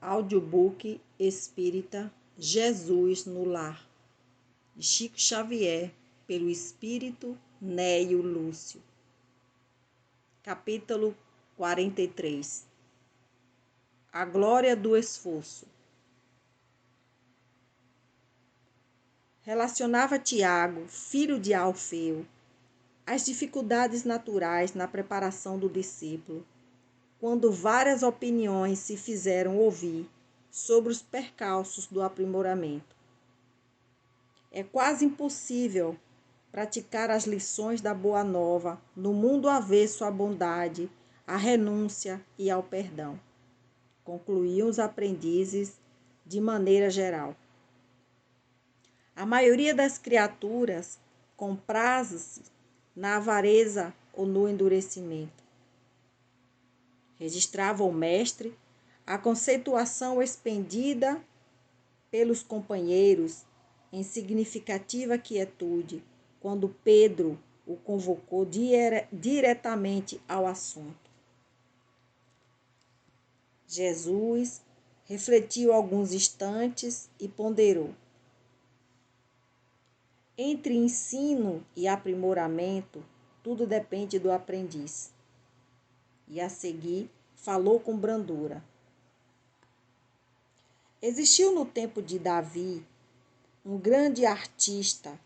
Audiobook Espírita Jesus no Lar, de Chico Xavier, pelo Espírito Neio Lúcio. Capítulo 43. A glória do esforço. Relacionava Tiago, filho de Alfeu, as dificuldades naturais na preparação do discípulo, quando várias opiniões se fizeram ouvir sobre os percalços do aprimoramento. É quase impossível praticar as lições da Boa Nova no mundo avesso à bondade, à renúncia e ao perdão, concluíam os aprendizes de maneira geral. A maioria das criaturas compraz-se na avareza ou no endurecimento. Registrava o mestre a conceituação expendida pelos companheiros em significativa quietude, quando Pedro o convocou diretamente ao assunto. Jesus refletiu alguns instantes e ponderou. Entre ensino e aprimoramento, tudo depende do aprendiz. E a seguir falou com brandura. Existiu no tempo de Davi um grande artista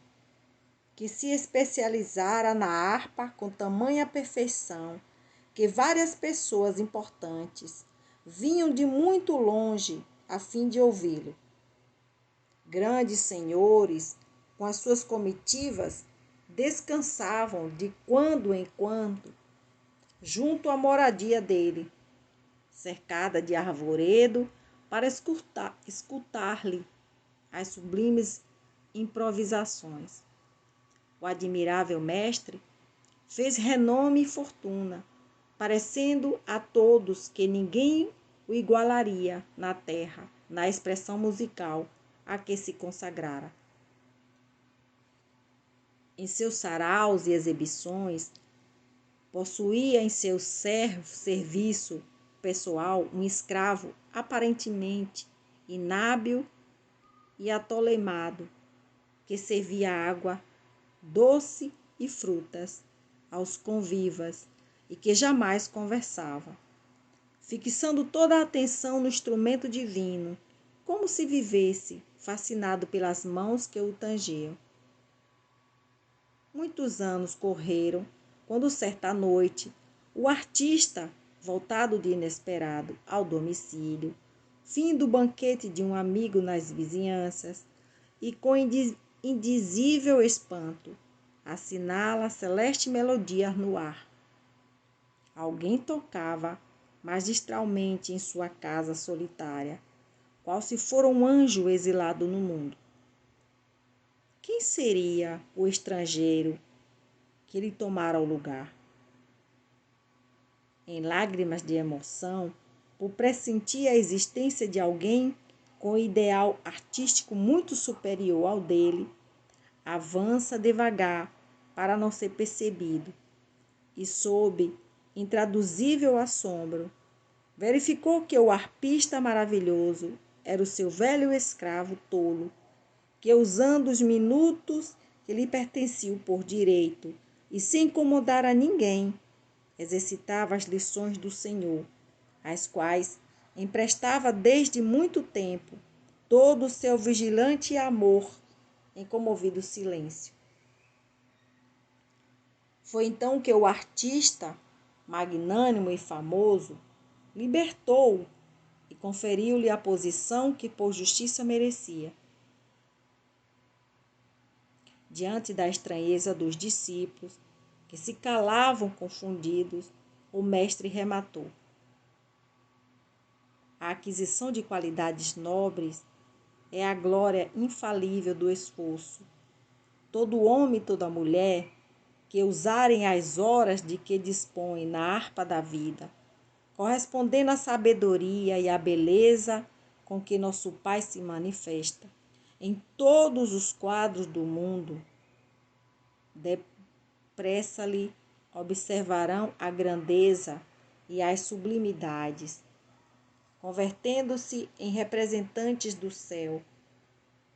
que se especializara na harpa com tamanha perfeição que várias pessoas importantes vinham de muito longe a fim de ouvi-lo. Grandes senhores, com as suas comitivas, descansavam de quando em quando junto à moradia dele, cercada de arvoredo, para escutar-lhe as sublimes improvisações. O admirável mestre fez renome e fortuna, parecendo a todos que ninguém o igualaria na terra, na expressão musical a que se consagrara. Em seus saraus e exibições, possuía em seu serviço pessoal um escravo aparentemente inábil e atolemado, que servia água doce e frutas aos convivas e que jamais conversava, fixando toda a atenção no instrumento divino, como se vivesse fascinado pelas mãos que o tangiam. Muitos anos correram quando, certa noite, o artista, voltado de inesperado ao domicílio, fim do banquete de um amigo nas vizinhanças, e com indizível espanto, assinala a celeste melodia no ar. Alguém tocava magistralmente em sua casa solitária, qual se fora um anjo exilado no mundo. Quem seria o estrangeiro que lhe tomara o lugar? Em lágrimas de emoção, por pressentir a existência de alguém com ideal artístico muito superior ao dele, avança devagar para não ser percebido e, sob intraduzível assombro, verificou que o harpista maravilhoso era o seu velho escravo tolo, que, usando os minutos que lhe pertenciam por direito e sem incomodar a ninguém, exercitava as lições do Senhor, às quais emprestava desde muito tempo todo o seu vigilante amor em comovido silêncio. Foi então que o artista, magnânimo e famoso, libertou-o e conferiu-lhe a posição que por justiça merecia. Diante da estranheza dos discípulos, que se calavam confundidos, o mestre rematou. A aquisição de qualidades nobres é a glória infalível do esforço. Todo homem e toda mulher que usarem as horas de que dispõem na harpa da vida, correspondendo à sabedoria e à beleza com que nosso Pai se manifesta em todos os quadros do mundo, depressa lhe observarão a grandeza e as sublimidades convertendo-se em representantes do céu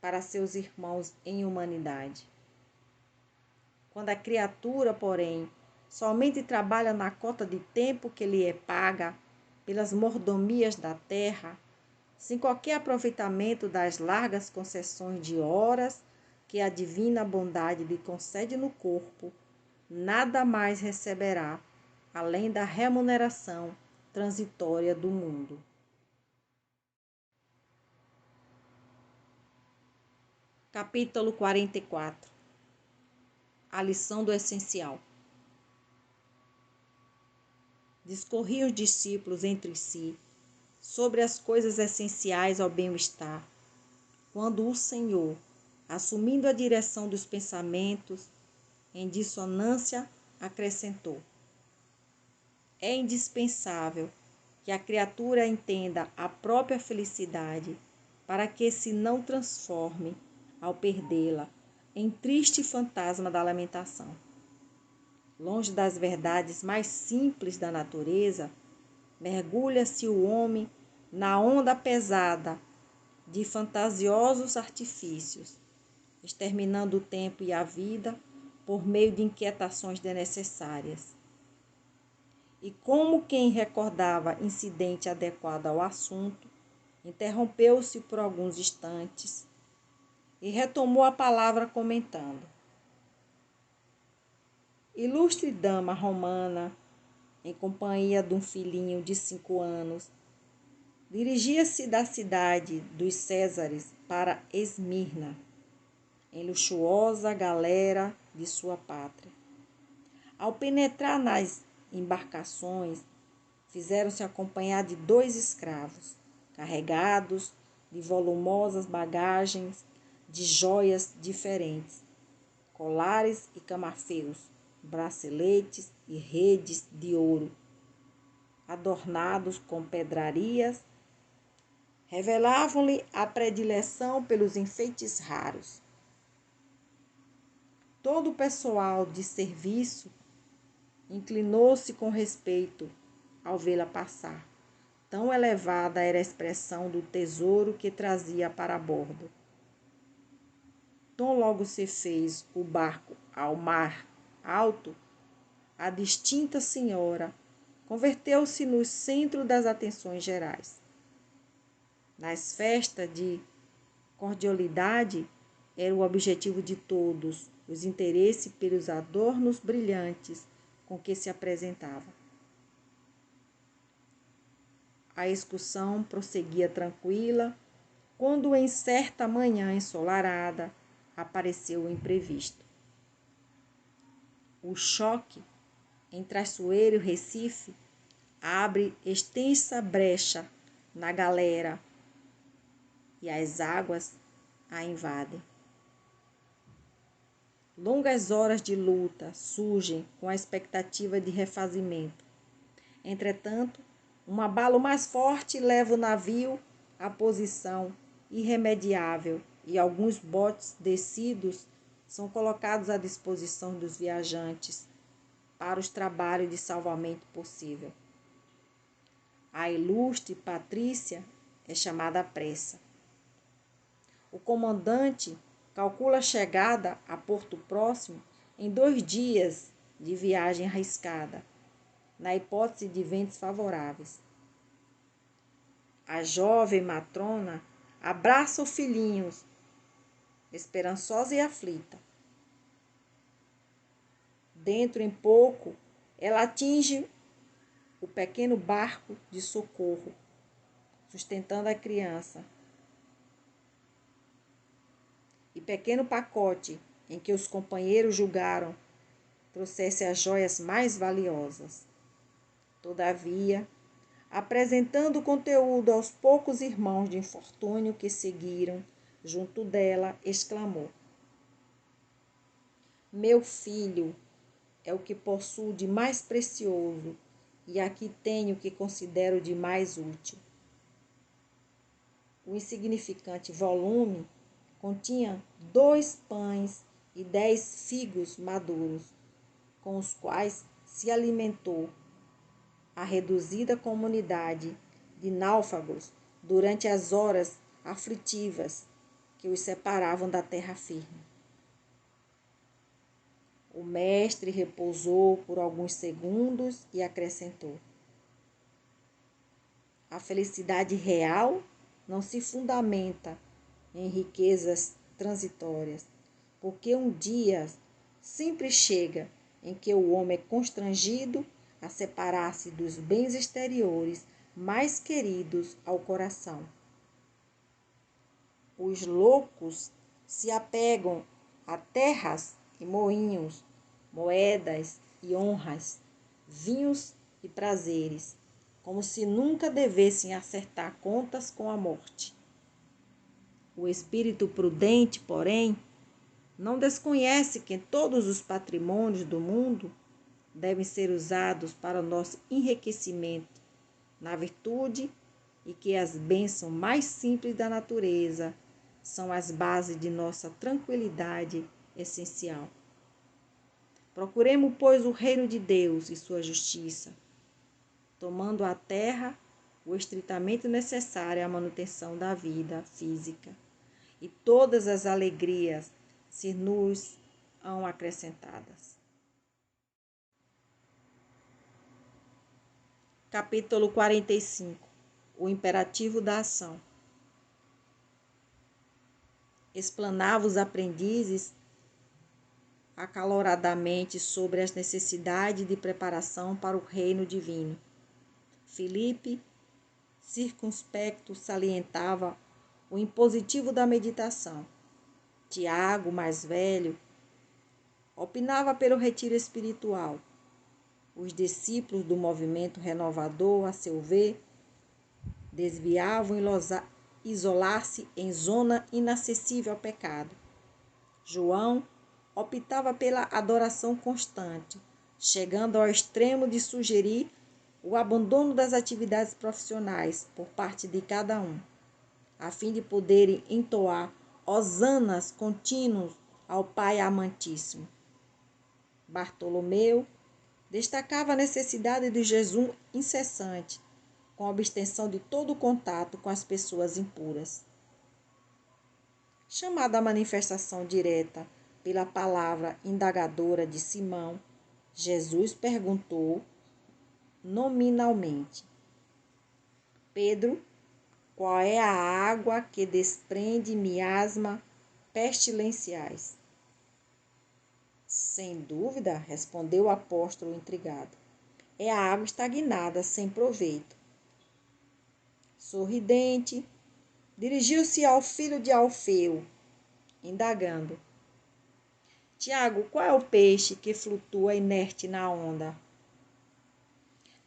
para seus irmãos em humanidade. Quando a criatura, porém, somente trabalha na cota de tempo que lhe é paga pelas mordomias da terra, sem qualquer aproveitamento das largas concessões de horas que a divina bondade lhe concede no corpo, nada mais receberá, além da remuneração transitória do mundo. Capítulo 44. A lição do essencial. Discorriam os discípulos entre si sobre as coisas essenciais ao bem-estar, quando o Senhor, assumindo a direção dos pensamentos, em dissonância, acrescentou: é indispensável que a criatura entenda a própria felicidade para que se não transforme, ao perdê-la, em triste fantasma da lamentação. Longe das verdades mais simples da natureza, mergulha-se o homem na onda pesada de fantasiosos artifícios, exterminando o tempo e a vida por meio de inquietações desnecessárias. E como quem recordava incidente adequado ao assunto, interrompeu-se por alguns instantes e retomou a palavra comentando: ilustre dama romana, em companhia de um filhinho de 5 anos, dirigia-se da cidade dos Césares para Esmirna, em luxuosa galera de sua pátria. Ao penetrar nas embarcações, fizeram-se acompanhar de 2 escravos, carregados de volumosas bagagens de joias diferentes, colares e camafeus, braceletes e redes de ouro, adornados com pedrarias, revelavam-lhe a predileção pelos enfeites raros. Todo o pessoal de serviço inclinou-se com respeito ao vê-la passar. Tão elevada era a expressão do tesouro que trazia para bordo. Tão logo se fez o barco ao mar alto, a distinta senhora converteu-se no centro das atenções gerais. Nas festas de cordialidade, era o objetivo de todos, os interesses pelos adornos brilhantes com que se apresentava. A excursão prosseguia tranquila, quando em certa manhã ensolarada apareceu o imprevisto. O choque entre Traiçoeiro e Recife abre extensa brecha na galera e as águas a invadem. Longas horas de luta surgem com a expectativa de refazimento. Entretanto, um abalo mais forte leva o navio à posição irremediável e alguns botes descidos são colocados à disposição dos viajantes para os trabalhos de salvamento possível. A ilustre Patrícia é chamada à pressa. O comandante calcula a chegada a Porto Próximo em 2 dias de viagem arriscada, na hipótese de ventos favoráveis. A jovem matrona abraça o filhinho, esperançosa e aflita. Dentro em pouco, ela atinge o pequeno barco de socorro, sustentando a criança, e pequeno pacote em que os companheiros julgaram trouxesse as joias mais valiosas. Todavia, apresentando o conteúdo aos poucos irmãos de infortúnio que seguiram junto dela, exclamou: meu filho é o que possuo de mais precioso e aqui tenho o que considero de mais útil. O insignificante volume continha 2 pães e 10 figos maduros, com os quais se alimentou a reduzida comunidade de náufragos durante as horas aflitivas que os separavam da terra firme. O mestre repousou por alguns segundos e acrescentou: a felicidade real não se fundamenta em riquezas transitórias, porque um dia sempre chega em que o homem é constrangido a separar-se dos bens exteriores mais queridos ao coração. Os loucos se apegam a terras e moinhos, moedas e honras, vinhos e prazeres, como se nunca devessem acertar contas com a morte. O espírito prudente, porém, não desconhece que todos os patrimônios do mundo devem ser usados para o nosso enriquecimento na virtude e que as bênçãos mais simples da natureza são as bases de nossa tranquilidade essencial. Procuremos, pois, o reino de Deus e sua justiça, tomando à terra o estritamente necessário à manutenção da vida física, e todas as alegrias se nos hão acrescentadas. Capítulo 45. O imperativo da ação. Explanava os aprendizes acaloradamente sobre as necessidades de preparação para o reino divino. Filipe, circunspecto, salientava o impositivo da meditação. Tiago, mais velho, opinava pelo retiro espiritual. Os discípulos do movimento renovador, a seu ver, desviavam isolar-se em zona inacessível ao pecado. João optava pela adoração constante, chegando ao extremo de sugerir o abandono das atividades profissionais por parte de cada um, a fim de poderem entoar hosanas contínuos ao Pai amantíssimo. Bartolomeu destacava a necessidade de jejum incessante, com a abstenção de todo contato com as pessoas impuras. Chamada à manifestação direta pela palavra indagadora de Simão, Jesus perguntou nominalmente: Pedro, qual é a água que desprende miasma pestilenciais? Sem dúvida, respondeu o apóstolo intrigado. É a água estagnada, sem proveito. Sorridente, dirigiu-se ao filho de Alfeu, indagando: Tiago, qual é o peixe que flutua inerte na onda?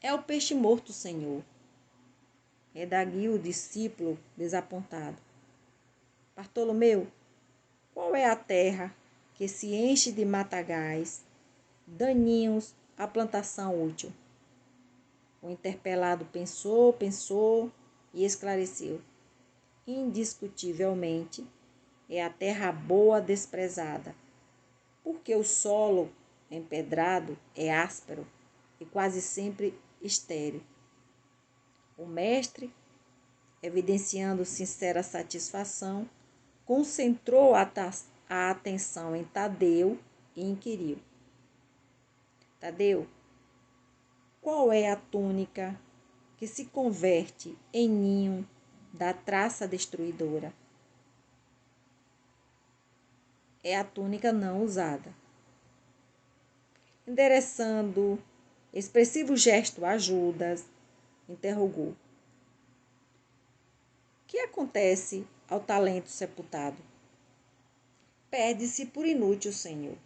É o peixe morto, Senhor. Redarguiu o discípulo desapontado. Bartolomeu, qual é a terra que se enche de matagais, daninhos à plantação útil? O interpelado pensou e esclareceu. Indiscutivelmente, é a terra boa desprezada, porque o solo empedrado é áspero e quase sempre estéril. O mestre, evidenciando sincera satisfação, concentrou a atenção em Tadeu e inquiriu: Tadeu, qual é a túnica que se converte em ninho da traça destruidora? É a túnica não usada. Endereçando expressivo gesto a Judas, interrogou: O que acontece ao talento sepultado? Perde-se por inútil, Senhor.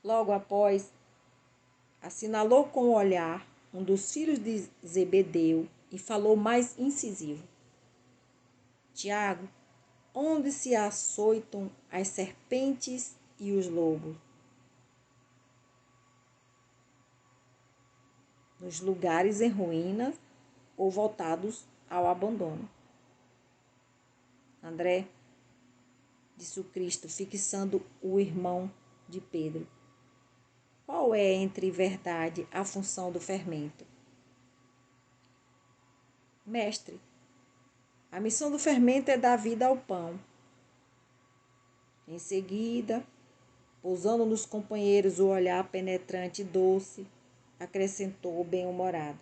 Logo após, assinalou com o olhar um dos filhos de Zebedeu e falou mais incisivo: Tiago, onde se açoitam as serpentes e os lobos? Nos lugares em ruínas ou voltados ao abandono. André, disse o Cristo, fixando o irmão de Pedro: qual é, entre verdade, a função do fermento? Mestre, a missão do fermento é dar vida ao pão. Em seguida, pousando nos companheiros o olhar penetrante e doce, acrescentou bem-humorado: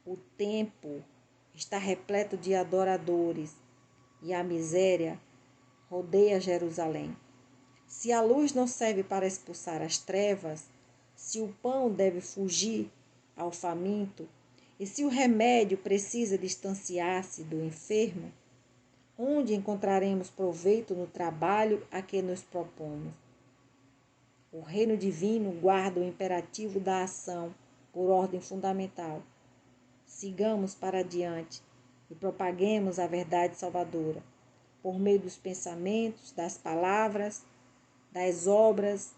o tempo está repleto de adoradores e a miséria rodeia Jerusalém. Se a luz não serve para expulsar as trevas, se o pão deve fugir ao faminto, e se o remédio precisa distanciar-se do enfermo, onde encontraremos proveito no trabalho a que nos propomos? O reino divino guarda o imperativo da ação por ordem fundamental. Sigamos para adiante e propaguemos a verdade salvadora, por meio dos pensamentos, das palavras, das obras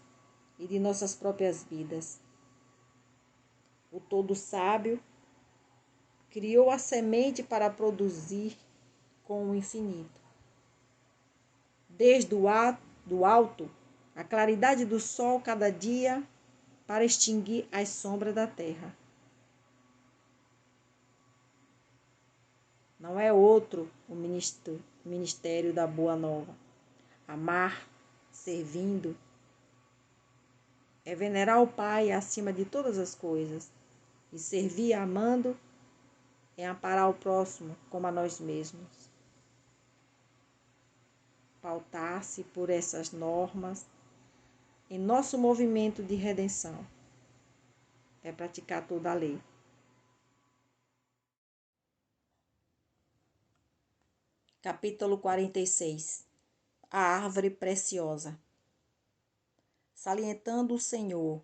e de nossas próprias vidas. O todo sábio criou a semente para produzir com o infinito. Desde do alto, a claridade do sol cada dia para extinguir as sombras da terra. Não é outro o ministério da Boa Nova. Amar, servindo, é venerar o Pai acima de todas as coisas. E servir amando é amparar o próximo como a nós mesmos. Pautar-se por essas normas em nosso movimento de redenção é praticar toda a lei. Capítulo 46. A árvore preciosa. Salientando o Senhor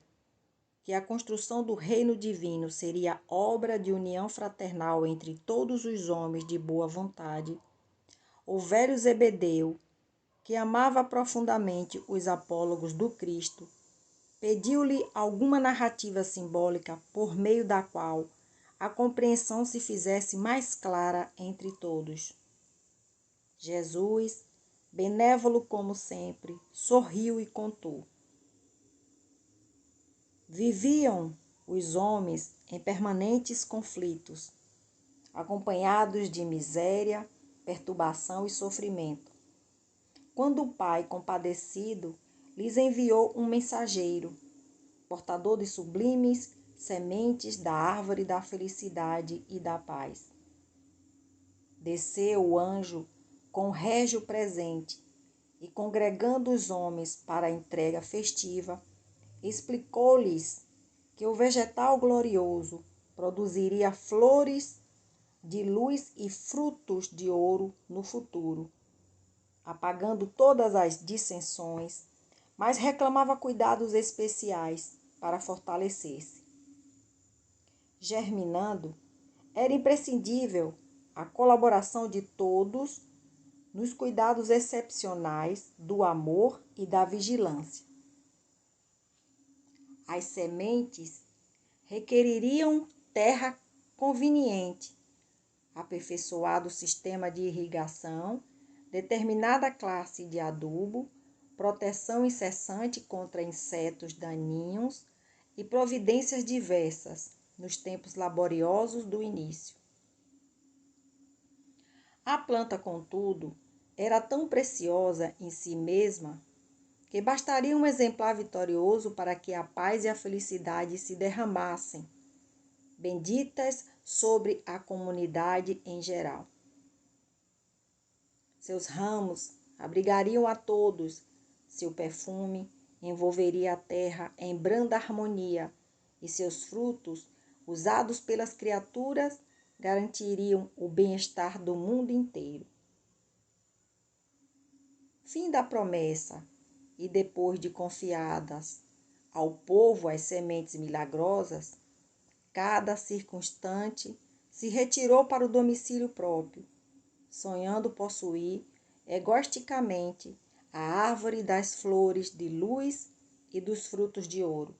que a construção do reino divino seria obra de união fraternal entre todos os homens de boa vontade, o velho Zebedeu, que amava profundamente os apólogos do Cristo, pediu-lhe alguma narrativa simbólica por meio da qual a compreensão se fizesse mais clara entre todos. Jesus, benévolo como sempre, sorriu e contou. Viviam os homens em permanentes conflitos, acompanhados de miséria, perturbação e sofrimento. Quando o Pai, compadecido, lhes enviou um mensageiro, portador de sublimes sementes da árvore da felicidade e da paz. Desceu o anjo com régio presente e, congregando os homens para a entrega festiva, explicou-lhes que o vegetal glorioso produziria flores de luz e frutos de ouro no futuro, apagando todas as dissensões, mas reclamava cuidados especiais para fortalecer-se. Germinando, era imprescindível a colaboração de todos nos cuidados excepcionais do amor e da vigilância. As sementes requereriam terra conveniente, aperfeiçoado sistema de irrigação, determinada classe de adubo, proteção incessante contra insetos daninhos e providências diversas nos tempos laboriosos do início. A planta, contudo, era tão preciosa em si mesma que bastaria um exemplar vitorioso para que a paz e a felicidade se derramassem, benditas sobre a comunidade em geral. Seus ramos abrigariam a todos, seu perfume envolveria a terra em branda harmonia, e seus frutos, usados pelas criaturas, garantiriam o bem-estar do mundo inteiro. Fim da promessa. E depois de confiadas ao povo as sementes milagrosas, cada circunstante se retirou para o domicílio próprio, sonhando possuir egoisticamente a árvore das flores de luz e dos frutos de ouro.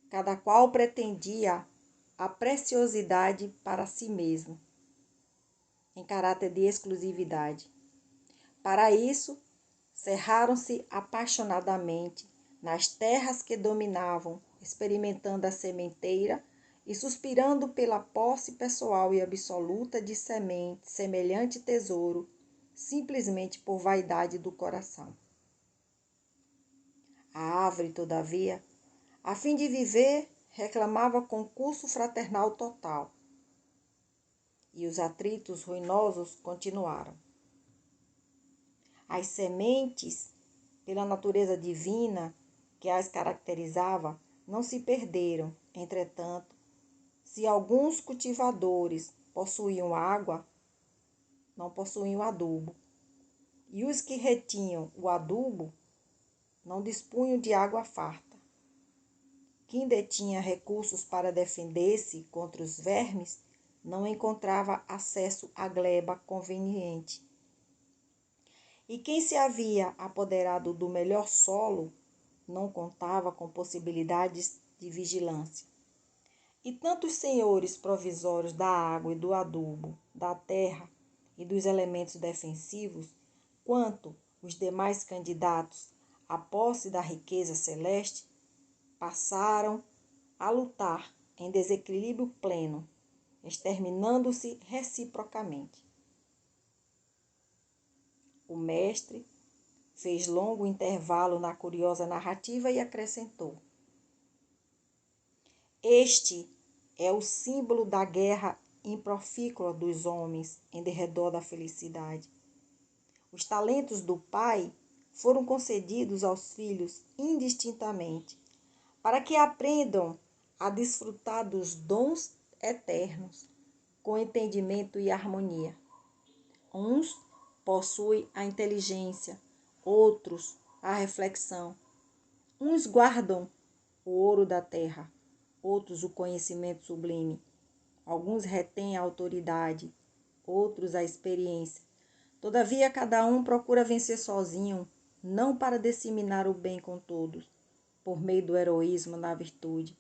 Cada qual pretendia a preciosidade para si mesmo, em caráter de exclusividade. Para isso, cerraram-se apaixonadamente nas terras que dominavam, experimentando a sementeira e suspirando pela posse pessoal e absoluta de semelhante tesouro, simplesmente por vaidade do coração. A árvore, todavia, a fim de viver, reclamava concurso fraternal total. E os atritos ruinosos continuaram. As sementes, pela natureza divina que as caracterizava, não se perderam. Entretanto, se alguns cultivadores possuíam água, não possuíam adubo. E os que retinham o adubo não dispunham de água farta. Quem detinha recursos para defender-se contra os vermes não encontrava acesso à gleba conveniente. E quem se havia apoderado do melhor solo não contava com possibilidades de vigilância. E tanto os senhores provisórios da água e do adubo, da terra e dos elementos defensivos, quanto os demais candidatos à posse da riqueza celeste, passaram a lutar em desequilíbrio pleno, exterminando-se reciprocamente. O mestre fez longo intervalo na curiosa narrativa e acrescentou: Este é o símbolo da guerra improfícua dos homens em derredor da felicidade. Os talentos do Pai foram concedidos aos filhos indistintamente, para que aprendam a desfrutar dos dons eternos, com entendimento e harmonia. Uns possuem a inteligência, outros a reflexão. Uns guardam o ouro da terra, outros o conhecimento sublime. Alguns retêm a autoridade, outros a experiência. Todavia, cada um procura vencer sozinho, não para disseminar o bem com todos, por meio do heroísmo na virtude,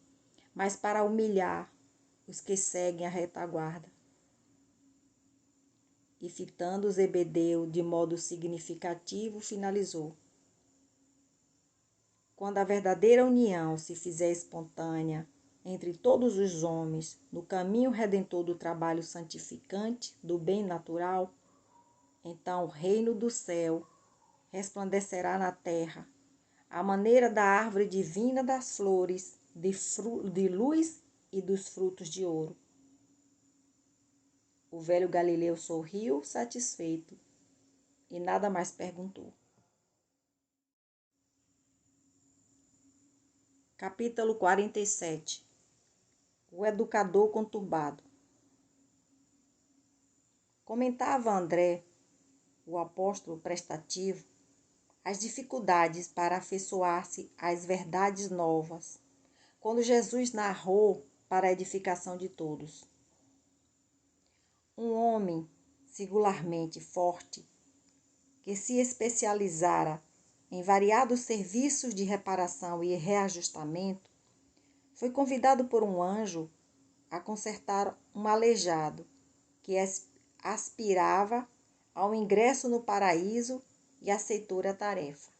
mas para humilhar os que seguem a retaguarda. E fitando Zebedeu de modo significativo, finalizou: Quando a verdadeira união se fizer espontânea entre todos os homens no caminho redentor do trabalho santificante, do bem natural, então o reino do céu resplandecerá na terra, à maneira da árvore divina das flores, de luz e dos frutos de ouro. O velho Galileu sorriu satisfeito e nada mais perguntou. Capítulo 47. O educador conturbado. Comentava André, o apóstolo prestativo, as dificuldades para afeiçoar-se às verdades novas, quando Jesus narrou para a edificação de todos. Um homem singularmente forte, que se especializara em variados serviços de reparação e reajustamento, foi convidado por um anjo a consertar um aleijado que aspirava ao ingresso no paraíso e aceitou a tarefa.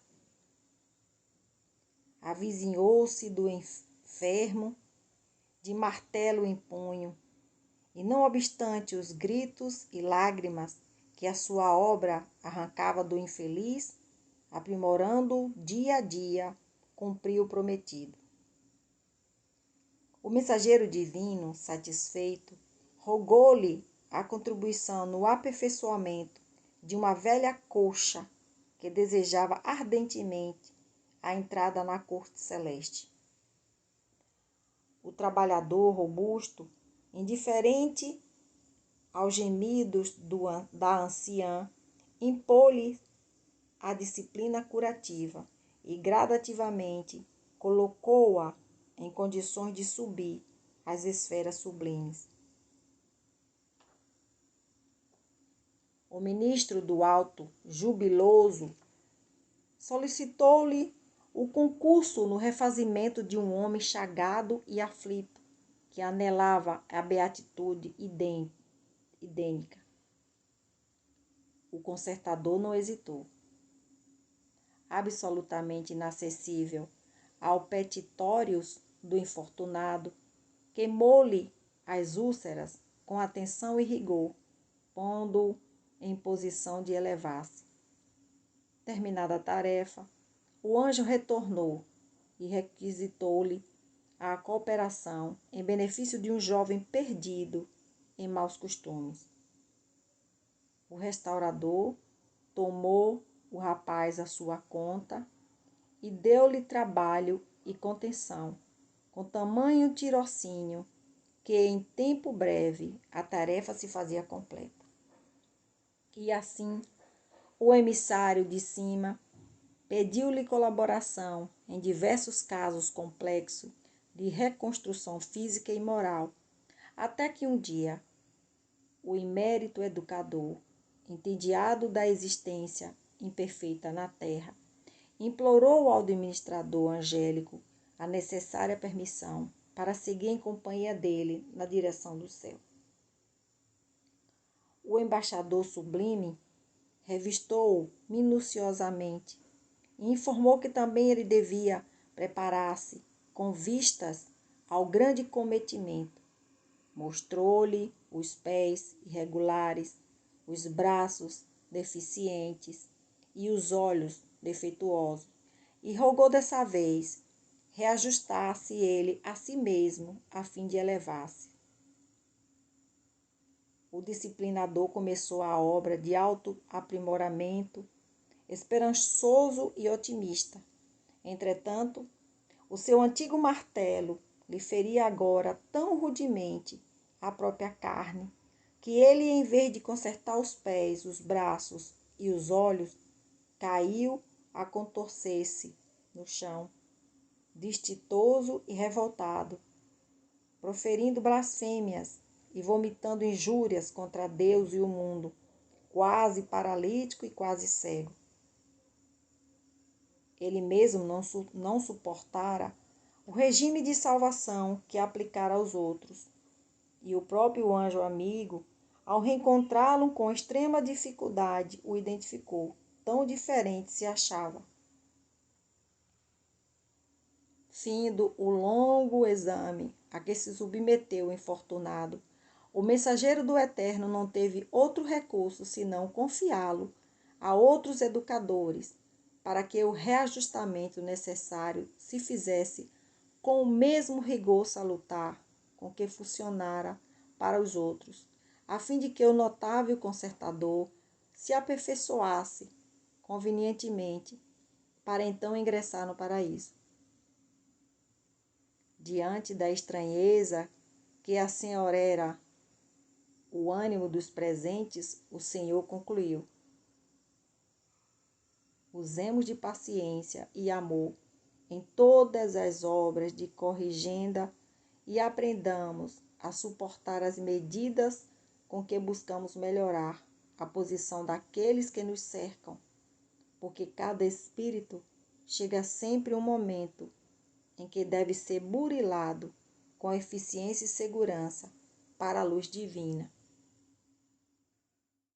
Avizinhou-se do enfermo de martelo em punho, e não obstante os gritos e lágrimas que a sua obra arrancava do infeliz, aprimorando-o dia a dia, cumpriu o prometido. O mensageiro divino, satisfeito, rogou-lhe a contribuição no aperfeiçoamento de uma velha coxa que desejava ardentemente a entrada na corte celeste. O trabalhador robusto, indiferente aos gemidos da anciã, impôs-lhe a disciplina curativa e gradativamente colocou-a em condições de subir às esferas sublimes. O ministro do Alto, jubiloso, solicitou-lhe o concurso no refazimento de um homem chagado e aflito, que anelava a beatitude idênica. O consertador não hesitou. Absolutamente inacessível ao petitórios do infortunado, queimou-lhe as úlceras com atenção e rigor, pondo-o em posição de elevar-se. Terminada a tarefa, o anjo retornou e requisitou-lhe a cooperação em benefício de um jovem perdido em maus costumes. O restaurador tomou o rapaz à sua conta e deu-lhe trabalho e contenção, com tamanho tirocínio que em tempo breve a tarefa se fazia completa. E assim, o emissário de cima pediu-lhe colaboração em diversos casos complexos de reconstrução física e moral, até que um dia o emérito educador, entediado da existência imperfeita na terra, implorou ao administrador angélico a necessária permissão para seguir em companhia dele na direção do céu. O embaixador sublime revistou-o minuciosamente e informou que também ele devia preparar-se com vistas ao grande cometimento. Mostrou-lhe os pés irregulares, os braços deficientes e os olhos defeituosos, e rogou dessa vez reajustasse ele a si mesmo, a fim de elevar-se. O disciplinador começou a obra de autoaprimoramento, esperançoso e otimista. Entretanto, o seu antigo martelo lhe feria agora tão rudemente a própria carne, que ele, em vez de consertar os pés, os braços e os olhos, caiu a contorcer-se no chão, desditoso e revoltado, proferindo blasfêmias e vomitando injúrias contra Deus e o mundo, quase paralítico e quase cego. Ele mesmo não suportara o regime de salvação que aplicara aos outros, e o próprio anjo amigo, ao reencontrá-lo com extrema dificuldade, o identificou, tão diferente se achava. Findo o longo exame a que se submeteu o infortunado, o mensageiro do Eterno não teve outro recurso senão confiá-lo a outros educadores, para que o reajustamento necessário se fizesse com o mesmo rigor salutar com que funcionara para os outros, a fim de que o notável consertador se aperfeiçoasse convenientemente para então ingressar no paraíso. Diante da estranheza que assenhorera o ânimo dos presentes, o Senhor concluiu: usemos de paciência e amor em todas as obras de corrigenda e aprendamos a suportar as medidas com que buscamos melhorar a posição daqueles que nos cercam, porque cada espírito chega sempre um momento em que deve ser burilado com eficiência e segurança para a luz divina.